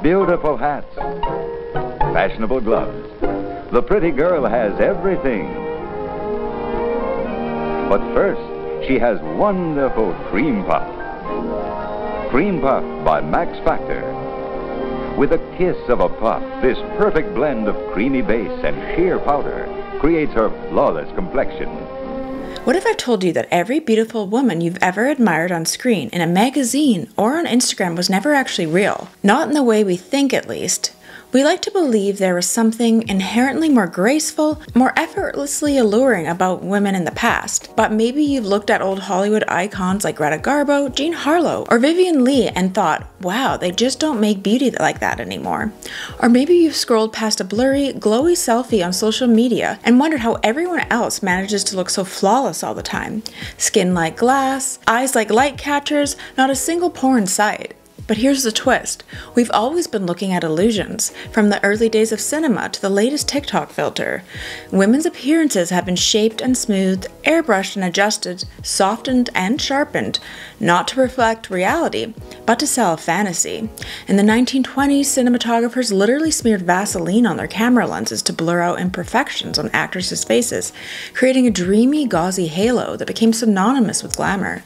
beautiful hats, fashionable gloves. The pretty girl has everything. But first, she has wonderful cream puff. Cream puff by Max Factor. With a kiss of a puff, this perfect blend of creamy base and sheer powder creates her flawless complexion. What if I told you that every beautiful woman you've ever admired on screen, in a magazine, or on Instagram was never actually real? Not in the way we think, at least. We like to believe there was something inherently more graceful, more effortlessly alluring about women in the past. But maybe you've looked at old Hollywood icons like Greta Garbo, Jean Harlow, or Vivian Leigh and thought, wow, they just don't make beauty like that anymore. Or maybe you've scrolled past a blurry, glowy selfie on social media and wondered how everyone else manages to look so flawless all the time. Skin like glass, eyes like light catchers, not a single pore in sight. But here's the twist. We've always been looking at illusions, from the early days of cinema to the latest TikTok filter. Women's appearances have been shaped and smoothed, airbrushed and adjusted, softened and sharpened, not to reflect reality, but to sell a fantasy. In the 1920s, cinematographers literally smeared Vaseline on their camera lenses to blur out imperfections on actresses' faces, creating a dreamy, gauzy halo that became synonymous with glamour.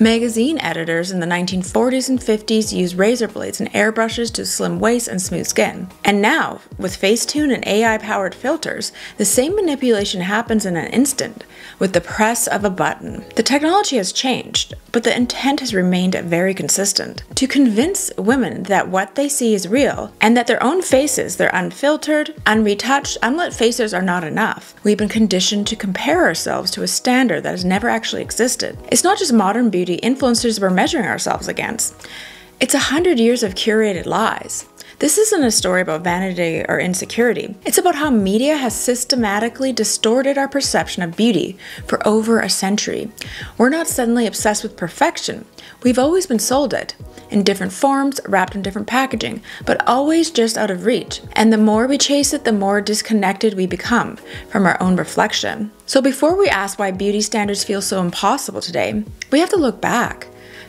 Magazine editors in the 1940s and 50s used razor blades and airbrushes to slim waists and smooth skin. And now, with Facetune and AI-powered filters, the same manipulation happens in an instant, with the press of a button. The technology has changed, but the intent has remained very consistent. To convince women that what they see is real, and that their own faces, their unfiltered, unretouched, unlit faces are not enough. We've been conditioned to compare ourselves to a standard that has never actually existed. It's not just modern beauty influencers we're measuring ourselves against. It's 100 years of curated lies. This isn't a story about vanity or insecurity. It's about how media has systematically distorted our perception of beauty for over a century. We're not suddenly obsessed with perfection. We've always been sold it, in different forms, wrapped in different packaging, but always just out of reach. And the more we chase it, the more disconnected we become from our own reflection. So before we ask why beauty standards feel so impossible today, we have to look back.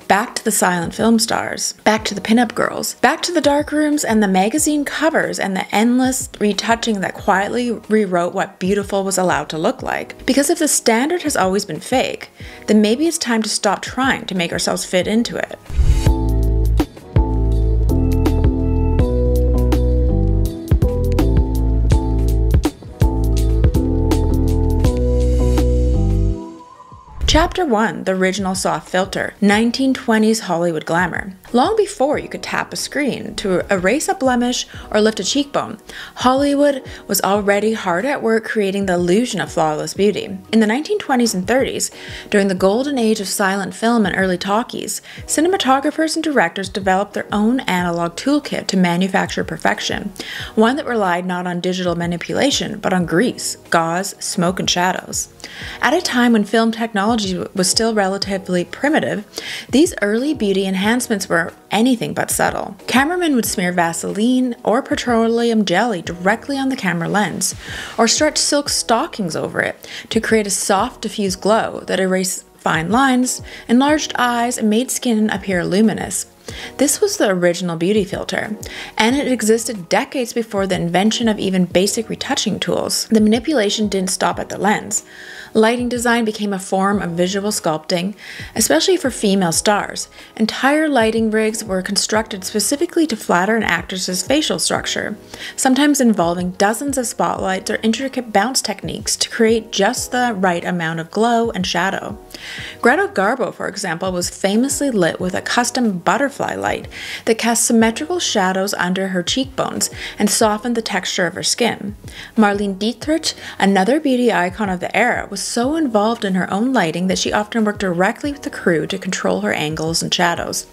Back to the silent film stars, back to the pinup girls, back to the dark rooms and the magazine covers and the endless retouching that quietly rewrote what beautiful was allowed to look like. Because if the standard has always been fake, then maybe it's time to stop trying to make ourselves fit into it. Chapter 1, the original soft filter, 1920s Hollywood glamour. Long before you could tap a screen to erase a blemish or lift a cheekbone, Hollywood was already hard at work creating the illusion of flawless beauty. In the 1920s and 30s, during the golden age of silent film and early talkies, cinematographers and directors developed their own analog toolkit to manufacture perfection, one that relied not on digital manipulation, but on grease, gauze, smoke, and shadows. At a time when film technology was still relatively primitive, these early beauty enhancements were anything but subtle. Cameramen would smear Vaseline or petroleum jelly directly on the camera lens, or stretch silk stockings over it to create a soft, diffused glow that erased fine lines, enlarged eyes, and made skin appear luminous. This was the original beauty filter, and it existed decades before the invention of even basic retouching tools. The manipulation didn't stop at the lens. Lighting design became a form of visual sculpting, especially for female stars. Entire lighting rigs were constructed specifically to flatter an actress's facial structure, sometimes involving dozens of spotlights or intricate bounce techniques to create just the right amount of glow and shadow. Greta Garbo, for example, was famously lit with a custom butterfly light that cast symmetrical shadows under her cheekbones and softened the texture of her skin. Marlene Dietrich, another beauty icon of the era, was so involved in her own lighting that she often worked directly with the crew to control her angles and shadows.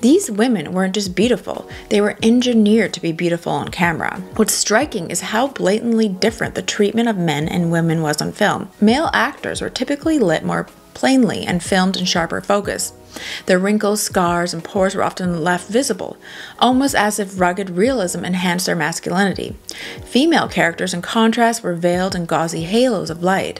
These women weren't just beautiful, they were engineered to be beautiful on camera. What's striking is how blatantly different the treatment of men and women was on film. Male actors were typically lit more plainly and filmed in sharper focus. Their wrinkles, scars, and pores were often left visible, almost as if rugged realism enhanced their masculinity. Female characters, in contrast, were veiled in gauzy halos of light.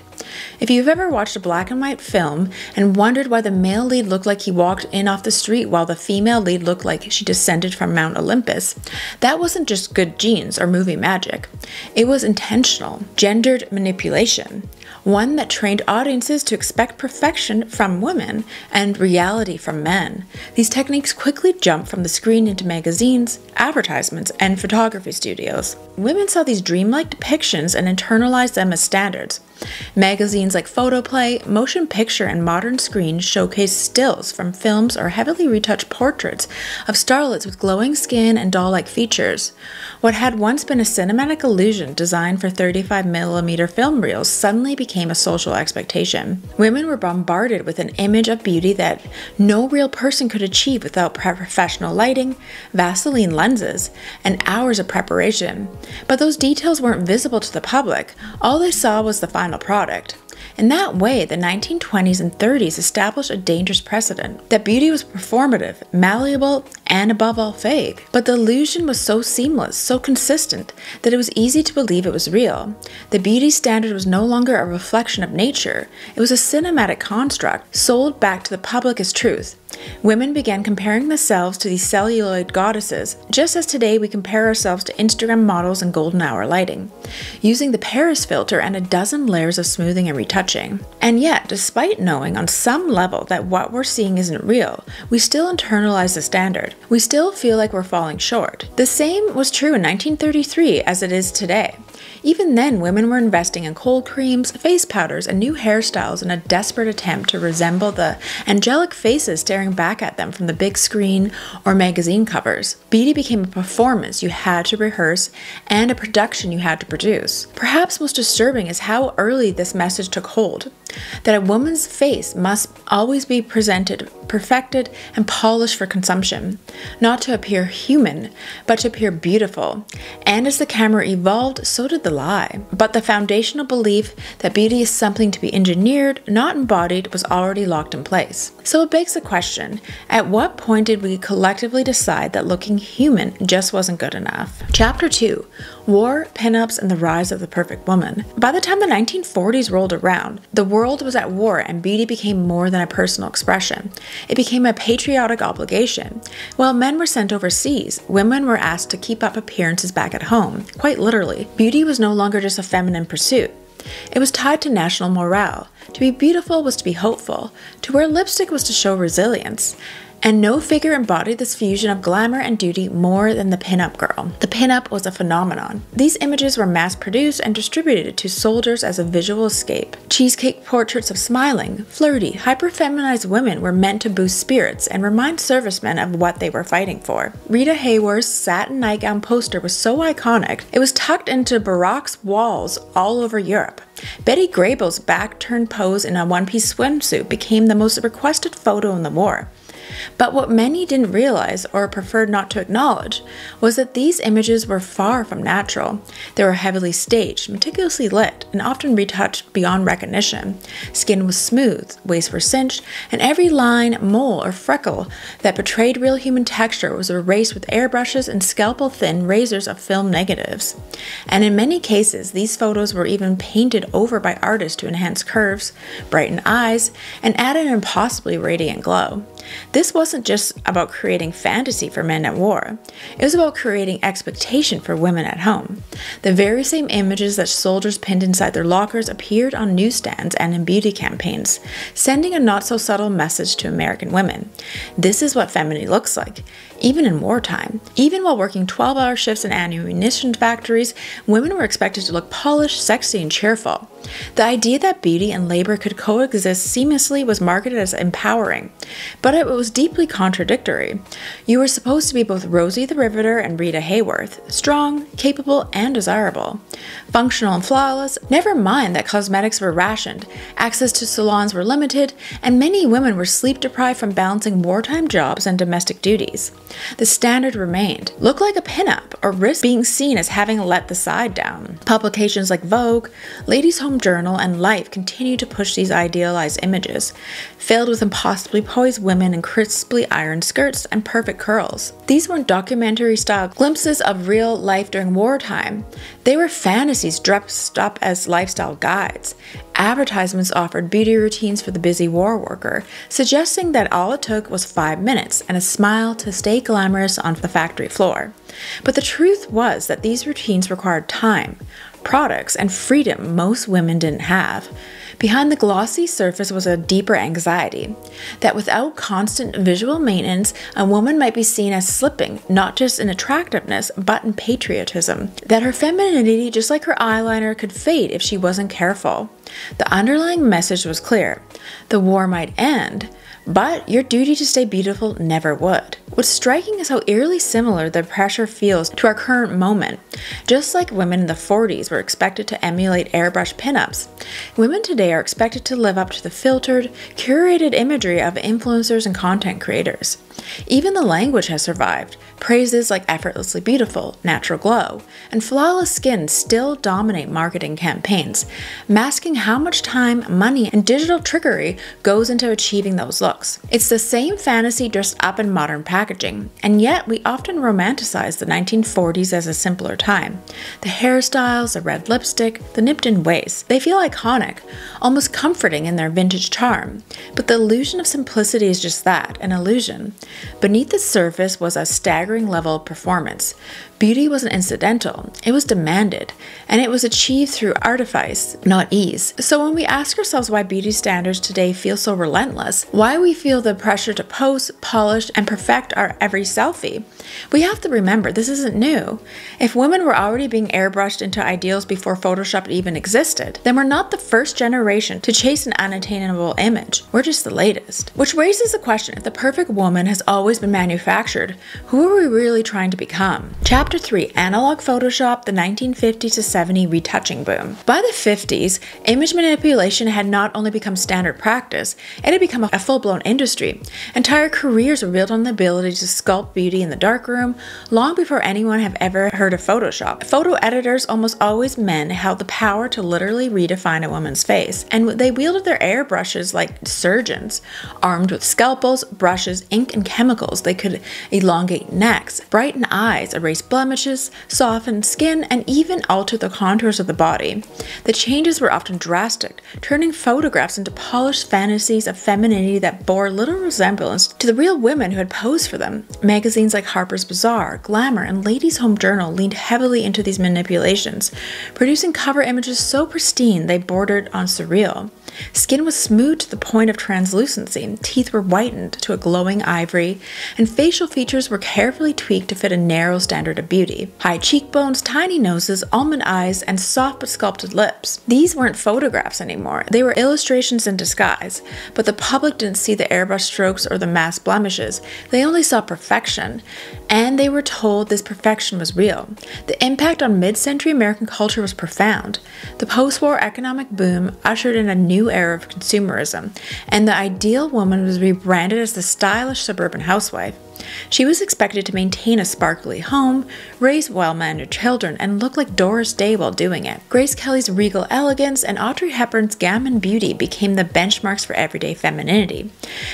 If you've ever watched a black and white film and wondered why the male lead looked like he walked in off the street while the female lead looked like she descended from Mount Olympus, that wasn't just good genes or movie magic. It was intentional, gendered manipulation. One that trained audiences to expect perfection from women and reality from men. These techniques quickly jumped from the screen into magazines, advertisements, and photography studios. Women saw these dreamlike depictions and internalized them as standards. Magazines like Photoplay, Motion Picture, and Modern Screen showcased stills from films or heavily retouched portraits of starlets with glowing skin and doll-like features. What had once been a cinematic illusion designed for 35mm film reels suddenly became a social expectation. Women were bombarded with an image of beauty that no real person could achieve without professional lighting, Vaseline lenses, and hours of preparation. But those details weren't visible to the public. All they saw was the final product. In that way, the 1920s and 30s established a dangerous precedent that beauty was performative, malleable, and above all fake. But the illusion was so seamless, so consistent, that it was easy to believe it was real. The beauty standard was no longer a reflection of nature. It was a cinematic construct, sold back to the public as truth. Women began comparing themselves to these celluloid goddesses, just as today we compare ourselves to Instagram models and golden hour lighting, using the Paris filter and a dozen layers of smoothing and retouching. And yet, despite knowing on some level that what we're seeing isn't real, we still internalize the standard. We still feel like we're falling short. The same was true in 1933 as it is today. Even then, women were investing in cold creams, face powders, and new hairstyles in a desperate attempt to resemble the angelic faces staring back at them from the big screen or magazine covers. Beauty became a performance you had to rehearse and a production you had to produce. Perhaps most disturbing is how early this message took hold, that a woman's face must always be presented, perfected, and polished for consumption, not to appear human, but to appear beautiful. And as the camera evolved, so did the lie. But the foundational belief that beauty is something to be engineered, not embodied, was already locked in place. So it begs the question, at what point did we collectively decide that looking human just wasn't good enough? Chapter 2. War, Pinups, and the Rise of the Perfect Woman. By the time the 1940s rolled around, the world was at war and beauty became more than a personal expression. It became a patriotic obligation. While men were sent overseas, women were asked to keep up appearances back at home. Quite literally, beauty was no longer just a feminine pursuit. It was tied to national morale. To be beautiful was to be hopeful. To wear lipstick was to show resilience. And no figure embodied this fusion of glamour and duty more than the pinup girl. The pinup was a phenomenon. These images were mass-produced and distributed to soldiers as a visual escape. Cheesecake portraits of smiling, flirty, hyper-feminized women were meant to boost spirits and remind servicemen of what they were fighting for. Rita Hayworth's satin nightgown poster was so iconic, it was tucked into Baroque's walls all over Europe. Betty Grable's back-turned pose in a one-piece swimsuit became the most requested photo in the war. But what many didn't realize, or preferred not to acknowledge, was that these images were far from natural. They were heavily staged, meticulously lit, and often retouched beyond recognition. Skin was smooth, waists were cinched, and every line, mole, or freckle that betrayed real human texture was erased with airbrushes and scalpel-thin razors of film negatives. And in many cases, these photos were even painted over by artists to enhance curves, brighten eyes, and add an impossibly radiant glow. This wasn't just about creating fantasy for men at war. It was about creating expectation for women at home. The very same images that soldiers pinned inside their lockers appeared on newsstands and in beauty campaigns, sending a not-so-subtle message to American women. This is what femininity looks like, even in wartime. Even while working 12-hour shifts in ammunition factories, women were expected to look polished, sexy, and cheerful. The idea that beauty and labor could coexist seamlessly was marketed as empowering, but it was deeply contradictory. You were supposed to be both Rosie the Riveter and Rita Hayworth, strong, capable, and desirable. Functional and flawless, never mind that cosmetics were rationed, access to salons were limited, and many women were sleep-deprived from balancing wartime jobs and domestic duties. The standard remained: look like a pinup, or risk being seen as having let the side down. Publications like Vogue, Ladies' Home Journal, and Life continued to push these idealized images, filled with impossibly poised women in crisply ironed skirts and perfect curls. These weren't documentary-style glimpses of real life during wartime. They were fantasies dressed up as lifestyle guides. Advertisements offered beauty routines for the busy war worker, suggesting that all it took was 5 minutes and a smile to stay glamorous on the factory floor. But the truth was that these routines required time, products, and freedom most women didn't have. Behind the glossy surface was a deeper anxiety, that without constant visual maintenance, a woman might be seen as slipping, not just in attractiveness, but in patriotism, that her femininity, just like her eyeliner, could fade if she wasn't careful. The underlying message was clear. The war might end, but your duty to stay beautiful never would. What's striking is how eerily similar the pressure feels to our current moment. Just like women in the 40s were expected to emulate Airbrushed pinups, women today are expected to live up to the filtered, curated imagery of influencers and content creators. Even the language has survived. Phrases like effortlessly beautiful, natural glow, and flawless skin still dominate marketing campaigns, masking how much time, money, and digital trickery goes into achieving those looks. It's the same fantasy dressed up in modern packaging, and yet we often romanticize the 1940s as a simpler time. The hairstyles, the red lipstick, the nipped-in waist, they feel iconic, almost comforting in their vintage charm. But the illusion of simplicity is just that, an illusion. Beneath the surface was a staggering level of performance. Beauty wasn't incidental, it was demanded, and it was achieved through artifice, not ease. So when we ask ourselves why beauty standards today feel so relentless, why we feel the pressure to post, polish, and perfect our every selfie, we have to remember this isn't new. If women were already being airbrushed into ideals before Photoshop even existed, then we're not the first generation to chase an unattainable image. We're just the latest. Which raises the question, if the perfect woman has always been manufactured, who are we really trying to become? Chapter 3. Analog Photoshop, the 1950s to 70 retouching boom. By the 50s, image manipulation had not only become standard practice, it had become a full-blown industry. Entire careers were built on the ability to sculpt beauty in the darkroom, long before anyone had ever heard of Photoshop. Photo editors, almost always men, held the power to literally redefine a woman's face, and they wielded their airbrushes like surgeons. Armed with scalpels, brushes, ink, and chemicals, they could elongate necks, brighten eyes, erase blemishes, soften skin, and even alter the contours of the body. The changes were often drastic, turning photographs into polished fantasies of femininity that bore little resemblance to the real women who had posed for them. Magazines like Harper's Bazaar, Glamour, and Ladies' Home Journal leaned heavily into these manipulations, producing cover images so pristine they bordered on surreal. Skin was smooth to the point of translucency, teeth were whitened to a glowing ivory, and facial features were carefully tweaked to fit a narrow standard of beauty. High cheekbones, tiny noses, almond eyes, and soft but sculpted lips. These weren't photographs anymore, they were illustrations in disguise, but the public didn't see the airbrush strokes or the masked blemishes, they only saw perfection, and they were told this perfection was real. The impact on mid-century American culture was profound. The post-war economic boom ushered in a new era of consumerism, and the ideal woman was rebranded as the stylish suburban housewife. She was expected to maintain a sparkly home, raise well-mannered children, and look like Doris Day while doing it. Grace Kelly's regal elegance and Audrey Hepburn's gammon beauty became the benchmarks for everyday femininity.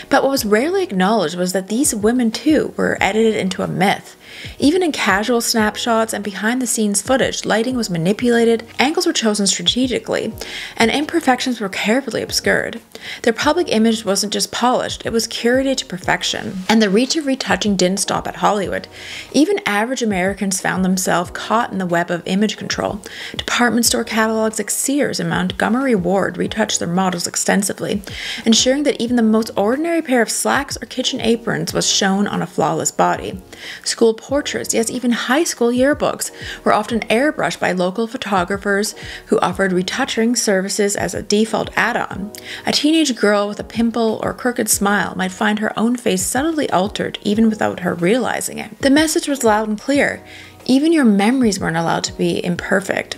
But what was rarely acknowledged was that these women too were edited into a myth. Even in casual snapshots and behind-the-scenes footage, lighting was manipulated, angles were chosen strategically, and imperfections were carefully obscured. Their public image wasn't just polished, it was curated to perfection. And the reach of retouching didn't stop at Hollywood. Even average Americans found themselves caught in the web of image control. Department store catalogs like Sears and Montgomery Ward retouched their models extensively, ensuring that even the most ordinary pair of slacks or kitchen aprons was shown on a flawless body. School portraits, yes, even high school yearbooks, were often airbrushed by local photographers who offered retouching services as a default add-on. A teenage girl with a pimple or crooked smile might find her own face subtly altered even without her realizing it. The message was loud and clear. Even your memories weren't allowed to be imperfect.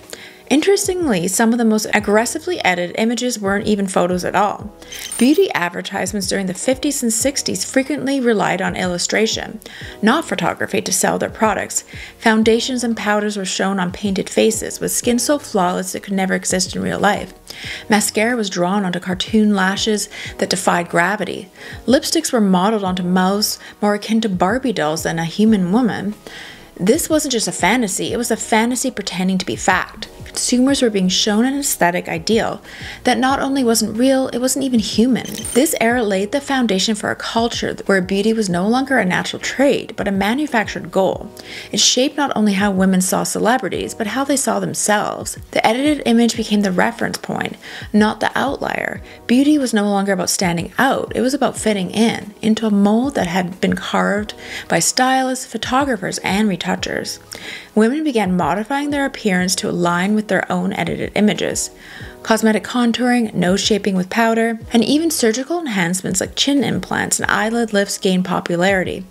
Interestingly, some of the most aggressively edited images weren't even photos at all. Beauty advertisements during the 50s and 60s frequently relied on illustration, not photography, to sell their products. Foundations and powders were shown on painted faces, with skin so flawless it could never exist in real life. Mascara was drawn onto cartoon lashes that defied gravity. Lipsticks were modeled onto mouths more akin to Barbie dolls than a human woman. This wasn't just a fantasy, it was a fantasy pretending to be fact. Consumers were being shown an aesthetic ideal that not only wasn't real, it wasn't even human. This era laid the foundation for a culture where beauty was no longer a natural trait, but a manufactured goal. It shaped not only how women saw celebrities, but how they saw themselves. The edited image became the reference point, not the outlier. Beauty was no longer about standing out, it was about fitting in, into a mold that had been carved by stylists, photographers, and retouchers. Women began modifying their appearance to align with their own edited images. Cosmetic contouring, nose shaping with powder, and even surgical enhancements like chin implants and eyelid lifts gained popularity,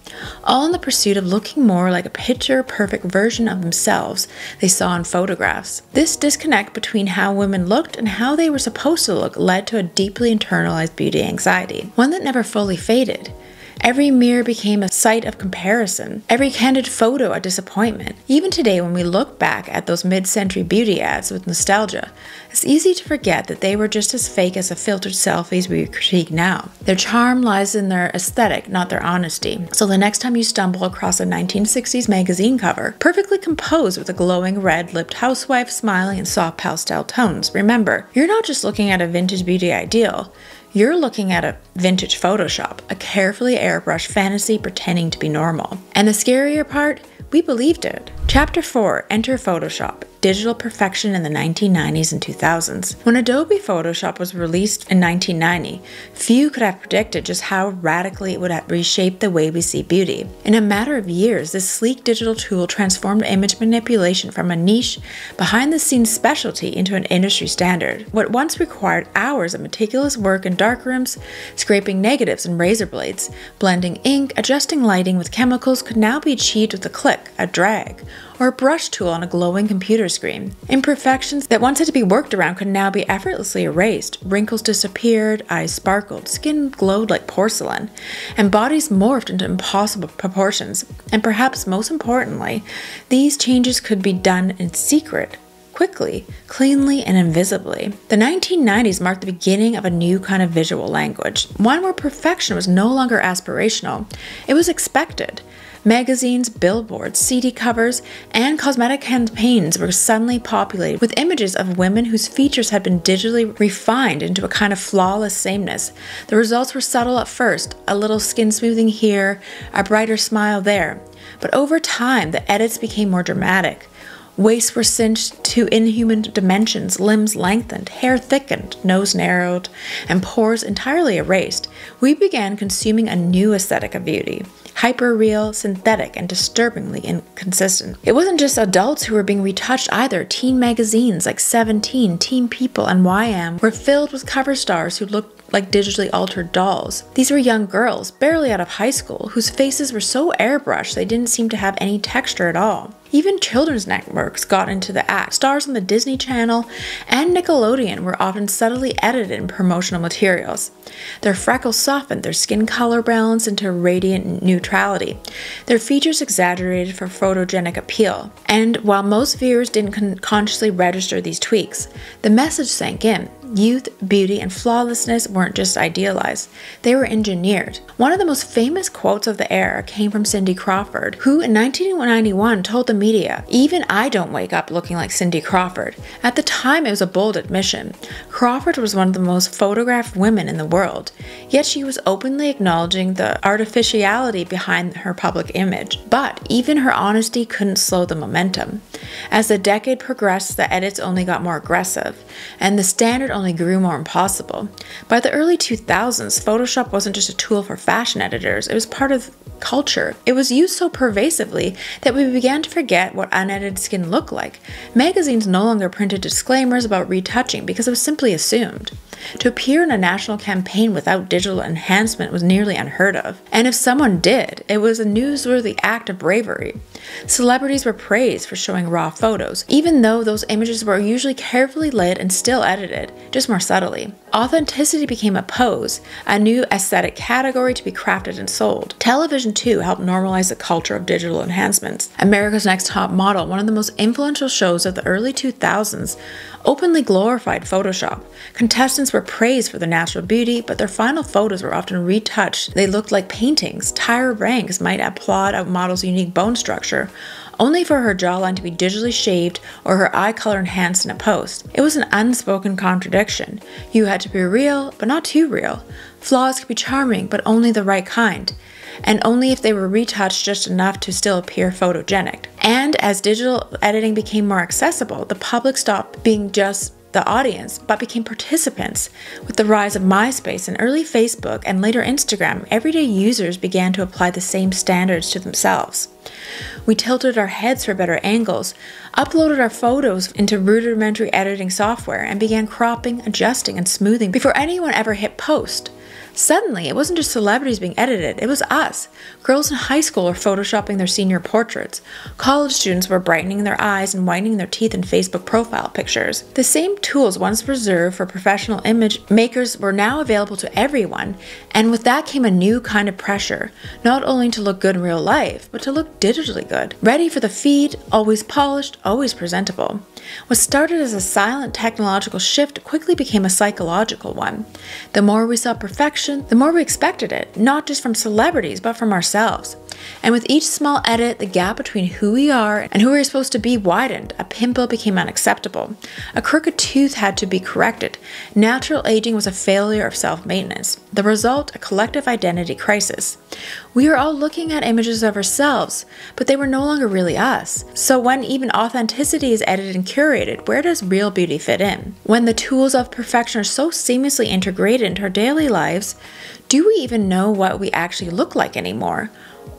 all in the pursuit of looking more like a picture-perfect version of themselves they saw in photographs. This disconnect between how women looked and how they were supposed to look led to a deeply internalized beauty anxiety, one that never fully faded. Every mirror became a site of comparison, every candid photo a disappointment. Even today, when we look back at those mid-century beauty ads with nostalgia, it's easy to forget that they were just as fake as the filtered selfies we critique now. Their charm lies in their aesthetic, not their honesty. So the next time you stumble across a 1960s magazine cover, perfectly composed with a glowing red-lipped housewife smiling in soft pastel tones, remember, you're not just looking at a vintage beauty ideal. You're looking at a vintage Photoshop, a carefully airbrushed fantasy pretending to be normal. And the scarier part, we believed it. Chapter 4, Enter Photoshop, Digital Perfection in the 1990s and 2000s. When Adobe Photoshop was released in 1990, few could have predicted just how radically it would reshape the way we see beauty. In a matter of years, this sleek digital tool transformed image manipulation from a niche, behind-the-scenes specialty into an industry standard. What once required hours of meticulous work in darkrooms, scraping negatives and razor blades, blending ink, adjusting lighting with chemicals could now be achieved with a click, a drag, or a brush tool on a glowing computer screen. Imperfections that once had to be worked around could now be effortlessly erased. Wrinkles disappeared, eyes sparkled, skin glowed like porcelain, and bodies morphed into impossible proportions. And perhaps most importantly, these changes could be done in secret, quickly, cleanly, and invisibly. The 1990s marked the beginning of a new kind of visual language, one where perfection was no longer aspirational, it was expected. Magazines, billboards, CD covers, and cosmetic campaigns were suddenly populated with images of women whose features had been digitally refined into a kind of flawless sameness. The results were subtle at first, a little skin smoothing here, a brighter smile there. But over time, the edits became more dramatic. Waists were cinched to inhuman dimensions, limbs lengthened, hair thickened, nose narrowed, and pores entirely erased. We began consuming a new aesthetic of beauty. Hyper-real, synthetic, and disturbingly inconsistent. It wasn't just adults who were being retouched either. Teen magazines like 17, Teen People, and YM were filled with cover stars who looked like digitally altered dolls. These were young girls, barely out of high school, whose faces were so airbrushed they didn't seem to have any texture at all. Even children's networks got into the act. Stars on the Disney Channel and Nickelodeon were often subtly edited in promotional materials. Their freckles softened, their skin color balanced into radiant neutrality, their features exaggerated for photogenic appeal. And while most viewers didn't consciously register these tweaks, the message sank in. Youth, beauty, and flawlessness weren't just idealized, they were engineered. One of the most famous quotes of the era came from Cindy Crawford, who in 1991 told the media, "Even I don't wake up looking like Cindy Crawford." At the time, it was a bold admission. Crawford was one of the most photographed women in the world, yet she was openly acknowledging the artificiality behind her public image. But even her honesty couldn't slow the momentum. As the decade progressed, the edits only got more aggressive, and the standard only grew more impossible. By the early 2000s, Photoshop wasn't just a tool for fashion editors, it was part of culture. It was used so pervasively that we began to forget what unedited skin looked like. Magazines no longer printed disclaimers about retouching because it was simply assumed. To appear in a national campaign without digital enhancement was nearly unheard of. And if someone did, it was a newsworthy act of bravery. Celebrities were praised for showing raw photos, even though those images were usually carefully lit and still edited, just more subtly. Authenticity became a pose, a new aesthetic category to be crafted and sold. Television, too, helped normalize the culture of digital enhancements. America's Next Top Model, one of the most influential shows of the early 2000s, openly glorified Photoshop. Contestants were praised for their natural beauty, but their final photos were often retouched. They looked like paintings. Tyra Banks might applaud a model's unique bone structure, only for her jawline to be digitally shaved or her eye color enhanced in a post. It was an unspoken contradiction. You had to be real, but not too real. Flaws could be charming, but only the right kind, and only if they were retouched just enough to still appear photogenic. And as digital editing became more accessible, the public stopped being just the audience, but became participants. With the rise of MySpace and early Facebook and later Instagram, everyday users began to apply the same standards to themselves. We tilted our heads for better angles, uploaded our photos into rudimentary editing software, and began cropping, adjusting, and smoothing before anyone ever hit post. Suddenly, it wasn't just celebrities being edited, it was us. Girls in high school were photoshopping their senior portraits. College students were brightening their eyes and whitening their teeth in Facebook profile pictures. The same tools once reserved for professional image makers were now available to everyone, and with that came a new kind of pressure, not only to look good in real life, but to look digitally good. Ready for the feed, always polished, always presentable. What started as a silent technological shift quickly became a psychological one. The more we saw perfection, the more we expected it, not just from celebrities, but from ourselves. And with each small edit, the gap between who we are and who we are supposed to be widened. A pimple became unacceptable. A crooked tooth had to be corrected. Natural aging was a failure of self-maintenance. The result, a collective identity crisis. We were all looking at images of ourselves, but they were no longer really us. So when even authenticity is edited and curated, where does real beauty fit in? When the tools of perfection are so seamlessly integrated into our daily lives, do we even know what we actually look like anymore?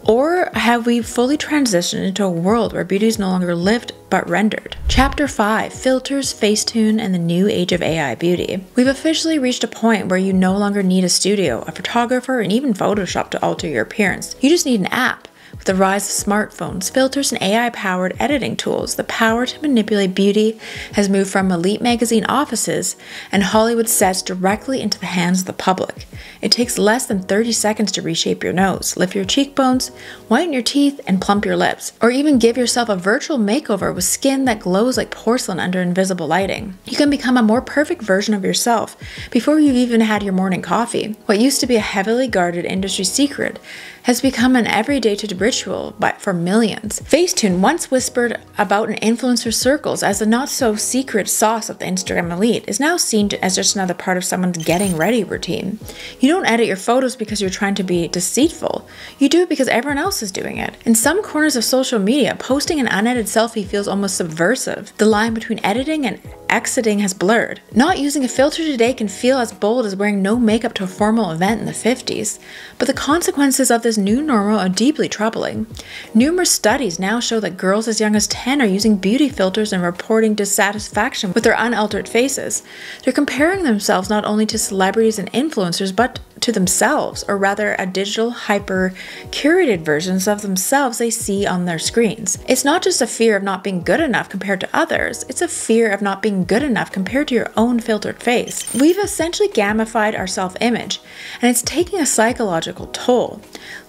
Or have we fully transitioned into a world where beauty is no longer lived but rendered? Chapter 5, Filters, Facetune, and the New Age of AI Beauty. We've officially reached a point where you no longer need a studio, a photographer, and even Photoshop to alter your appearance. You just need an app. With the rise of smartphones, filters, and AI-powered editing tools, the power to manipulate beauty has moved from elite magazine offices and Hollywood sets directly into the hands of the public. It takes less than 30 seconds to reshape your nose, lift your cheekbones, whiten your teeth, and plump your lips, or even give yourself a virtual makeover with skin that glows like porcelain under invisible lighting. You can become a more perfect version of yourself before you've even had your morning coffee. What used to be a heavily guarded industry secret has become an everyday ritual for millions. Facetune, once whispered about in influencer circles as the not-so-secret sauce of the Instagram elite, is now seen as just another part of someone's getting ready routine. You don't edit your photos because you're trying to be deceitful. You do it because everyone else is doing it. In some corners of social media, posting an unedited selfie feels almost subversive. The line between editing and exiting has blurred. Not using a filter today can feel as bold as wearing no makeup to a formal event in the 50s. But the consequences of this new normal are deeply troubling. Numerous studies now show that girls as young as 10 are using beauty filters and reporting dissatisfaction with their unaltered faces. They're comparing themselves not only to celebrities and influencers, but to themselves, or rather a digital, hyper-curated versions of themselves they see on their screens. It's not just a fear of not being good enough compared to others, it's a fear of not being good enough compared to your own filtered face. We've essentially gamified our self-image, and it's taking a psychological toll.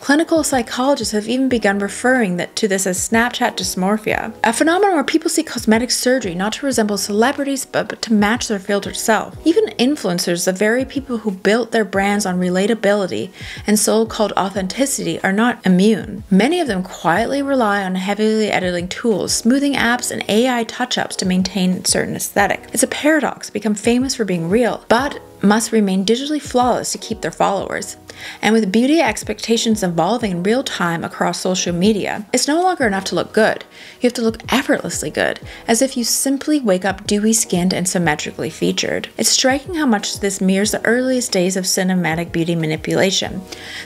Clinical psychologists have even begun referring to this as Snapchat dysmorphia, a phenomenon where people seek cosmetic surgery not to resemble celebrities but to match their filtered self. Even influencers, the very people who built their brands on relatability and so-called authenticity, are not immune. Many of them quietly rely on heavily editing tools, smoothing apps, and AI touch-ups to maintain a certain aesthetic. It's a paradox, become famous for being real, but must remain digitally flawless to keep their followers. And with beauty expectations evolving in real time across social media, it's no longer enough to look good. You have to look effortlessly good, as if you simply wake up dewy-skinned and symmetrically featured. It's striking how much this mirrors the earliest days of cinematic beauty manipulation.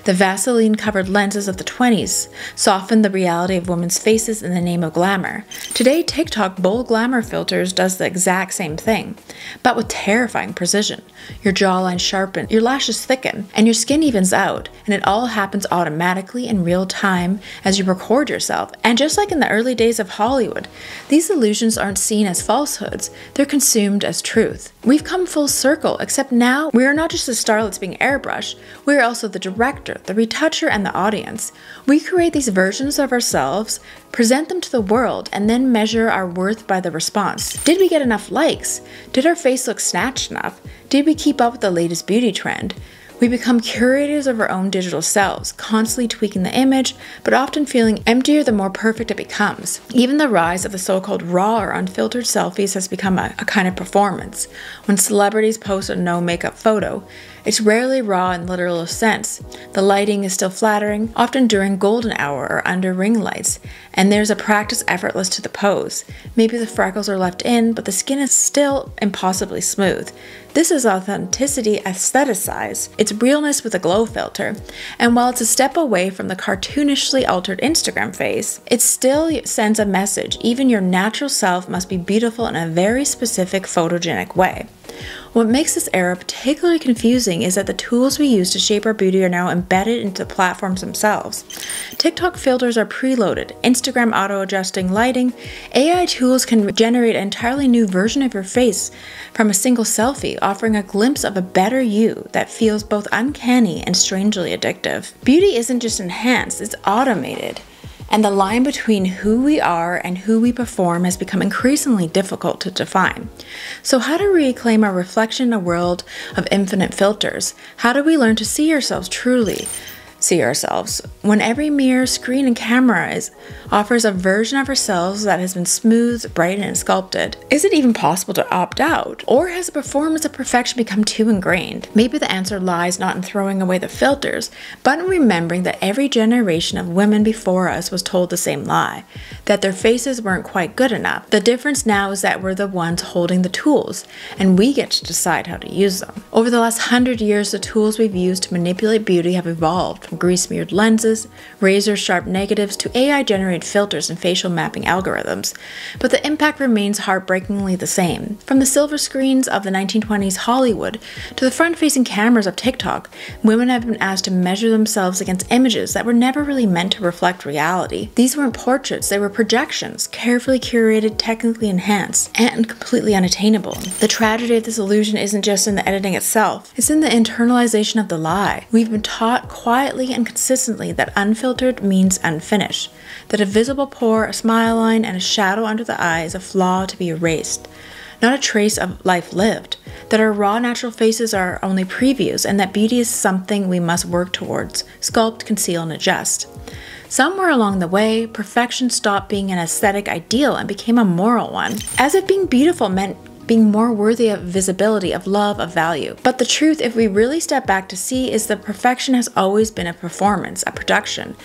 The Vaseline-covered lenses of the 20s softened the reality of women's faces in the name of glamour. Today, TikTok bold glamour filters does the exact same thing, but with terrifying precision. Your jawline sharpens, your lashes thicken, and your skin evens out, and it all happens automatically in real time as you record yourself. And just like in the early days of Hollywood, these illusions aren't seen as falsehoods, they're consumed as truth. We've come full circle, except now we are not just the starlets being airbrushed, we are also the director, the retoucher, and the audience. We create these versions of ourselves, present them to the world, and then measure our worth by the response. Did we get enough likes? Did our face look snatched enough? Did we keep up with the latest beauty trend? We become curators of our own digital selves, constantly tweaking the image, but often feeling emptier the more perfect it becomes. Even the rise of the so-called raw or unfiltered selfies has become a kind of performance. When celebrities post a no-makeup photo, it's rarely raw in literal sense. The lighting is still flattering, often during golden hour or under ring lights, and there's a practice effortless to the pose. Maybe the freckles are left in, but the skin is still impossibly smooth. This is authenticity aestheticized. It's realness with a glow filter. And while it's a step away from the cartoonishly altered Instagram face, it still sends a message. Even your natural self must be beautiful in a very specific photogenic way. What makes this era particularly confusing is that the tools we use to shape our beauty are now embedded into the platforms themselves. TikTok filters are preloaded, Instagram auto-adjusting lighting, AI tools can generate an entirely new version of your face from a single selfie, offering a glimpse of a better you that feels both uncanny and strangely addictive. Beauty isn't just enhanced, it's automated. And the line between who we are and who we perform has become increasingly difficult to define. So how do we reclaim our reflection in a world of infinite filters? How do we learn to see ourselves truly? See ourselves when every mirror, screen, and camera offers a version of ourselves that has been smoothed, brightened, and sculpted. Is it even possible to opt out? Or has the performance of perfection become too ingrained? Maybe the answer lies not in throwing away the filters, but in remembering that every generation of women before us was told the same lie, that their faces weren't quite good enough. The difference now is that we're the ones holding the tools, and we get to decide how to use them. Over the last 100 years, the tools we've used to manipulate beauty have evolved, from grease-smeared lenses, razor-sharp negatives, to AI-generated filters and facial mapping algorithms, but the impact remains heartbreakingly the same. From the silver screens of the 1920s Hollywood to the front-facing cameras of TikTok, women have been asked to measure themselves against images that were never really meant to reflect reality. These weren't portraits, they were projections, carefully curated, technically enhanced, and completely unattainable. The tragedy of this illusion isn't just in the editing itself, it's in the internalization of the lie. We've been taught quietly and consistently that unfiltered means unfinished, that a visible pore, a smile line, and a shadow under the eye is a flaw to be erased, not a trace of life lived, that our raw natural faces are only previews, and that beauty is something we must work towards, sculpt, conceal, and adjust. Somewhere along the way, perfection stopped being an aesthetic ideal and became a moral one, as if being beautiful meant being more worthy of visibility, of love, of value. But the truth, if we really step back to see, is that perfection has always been a performance, a production,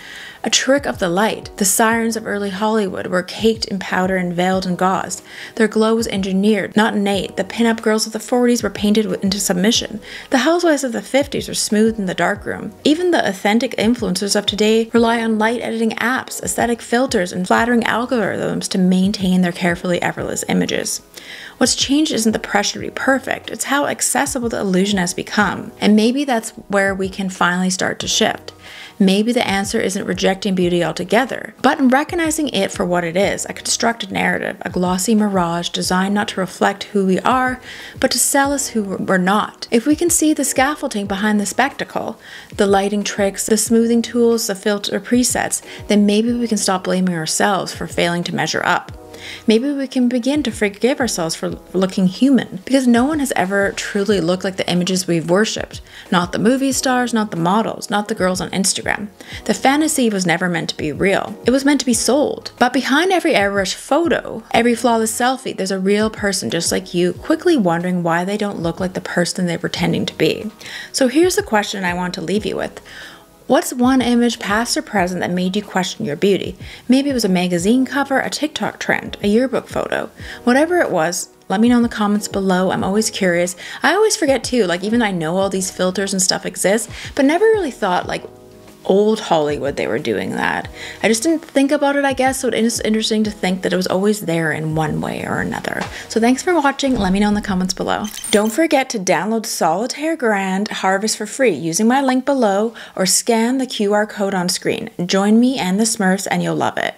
a trick of the light. The sirens of early Hollywood were caked in powder and veiled in gauze. Their glow was engineered, not innate. The pin-up girls of the 40s were painted into submission. The housewives of the 50s were smooth in the darkroom. Even the authentic influencers of today rely on light editing apps, aesthetic filters, and flattering algorithms to maintain their carefully effortless images. What's changed isn't the pressure to be perfect, it's how accessible the illusion has become. And maybe that's where we can finally start to shift. Maybe the answer isn't rejecting beauty altogether, but in recognizing it for what it is, a constructed narrative, a glossy mirage designed not to reflect who we are, but to sell us who we're not. If we can see the scaffolding behind the spectacle, the lighting tricks, the smoothing tools, the filter presets, then maybe we can stop blaming ourselves for failing to measure up. Maybe we can begin to forgive ourselves for looking human, because no one has ever truly looked like the images we've worshipped. Not the movie stars, not the models, not the girls on Instagram. The fantasy was never meant to be real. It was meant to be sold. But behind every airbrushed photo, every flawless selfie, there's a real person just like you, quickly wondering why they don't look like the person they're pretending to be. So here's the question I want to leave you with. What's one image, past or present, that made you question your beauty? Maybe it was a magazine cover, a TikTok trend, a yearbook photo. Whatever it was, let me know in the comments below. I'm always curious. I always forget too, like even I know all these filters and stuff exist, but never really thought like old Hollywood they were doing that. I just didn't think about it, I guess, so it's interesting to think that it was always there in one way or another. So thanks for watching. Let me know in the comments below. Don't forget to download Solitaire Grand Harvest for free using my link below or scan the QR code on screen. Join me and the Smurfs and you'll love it.